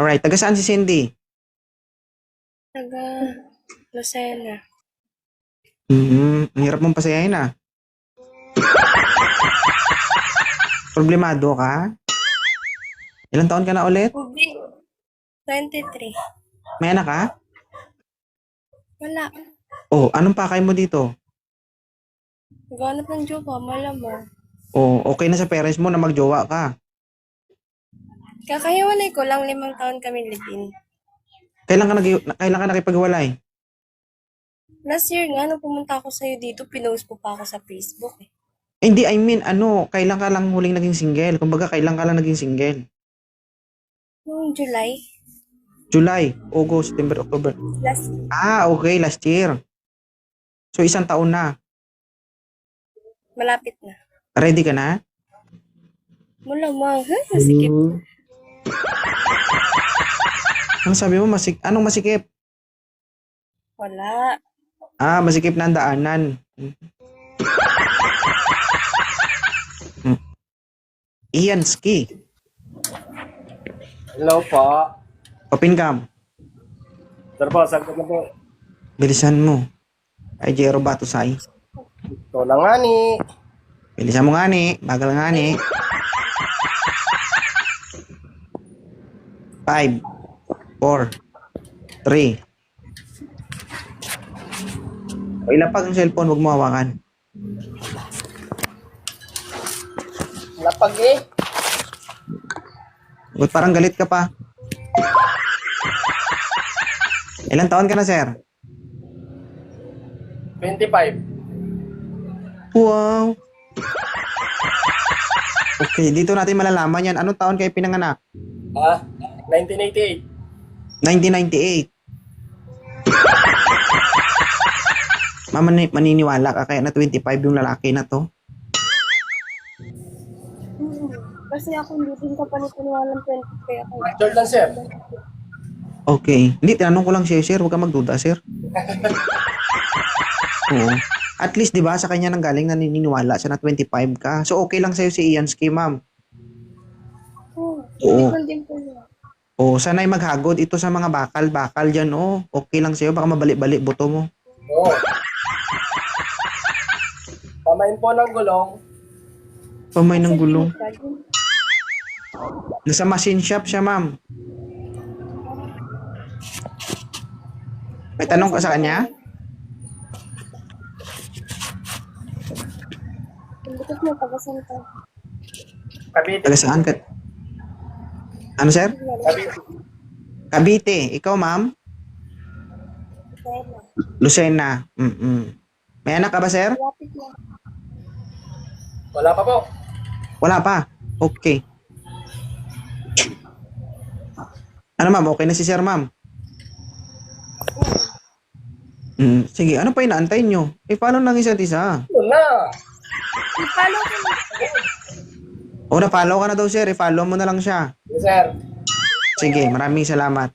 Alright, taga saan si Cindy? Taga Lucena. Ang hirap mong pasayahin ah. Problemado ka? Ilang taon ka na ulit? Hindi. 23. May anak ka? Wala. Oh, anong pakay mo dito? Naghanap ng jowa, malamang. Oh, okay na sa parents mo na magjowa ka. Kakahiwalay ko lang 5 taon kami live-in. Kailan ka nakipaghiwalay? Last year nga, nung pumunta ako sa'yo dito, pinost mo pa ako sa Facebook eh. Hindi, I mean, kailan ka lang huling naging single? Kumbaga, kailan ka lang naging single? Noong July, July, August, September, October. last Okay, last year. So, isang taon na. malapit na. Ready ka na? Malamang, sikip. Ano sabi mo? Anong masikip? Wala. Masikip na ang daanan. Ian Ski. Hello po. Open cam. Sir po, saglit na po. Bilisan mo. Ay, Jero Batusay. Ito na nga ni. Bilisan mo nga ni. Bagal nga ni. 5, 4, 3. O ilapag ang cellphone, huwag mo hawakan. Lapag eh. Ba't parang galit ka pa? Ilang taon ka na, sir? 25. Wow! Okay, dito natin malalaman yan. Anong taon kayo pinanganak? 1988. 1998. Maniniwala ka kaya na 25 yung lalaki na to? Kasi ako hindi din ka panipaniwalang 20 kaya ako. Actual lang, sir. Okay. Hindi, tinanong ko lang siya, sir. Huwag ka magduda, sir. Oo. At least, di ba, sa kanya nang galing naniniwala siya na 25 ka. So, okay lang sa'yo si Ian Ski, ma'am. Oo. Hindi din po yun. Sanay maghagod ito sa mga bakal dyan, Okay lang sa'yo, baka mabalik-balik buto mo. Oo. Pamain po ng gulong. Pamay ng gulong. Nasa machine shop siya, ma'am. May tanong ka sa kanya? Bukas mo, pagasan ka. Cavite. Taga saan ka? Ano, sir? Cavite. Cavite. Ikaw, ma'am? Lucena. May anak ka ba, sir? Lapit na. Wala pa po. Wala pa. Okay. Ano, ma'am? Okay na si sir, ma'am? Sige, ano pa inaantay nyo? I-follow lang isa't isa. Wala. I-follow ko na. Na-follow ka na daw, sir. I-follow mo na lang siya. Yes, sir. Sige, maraming salamat.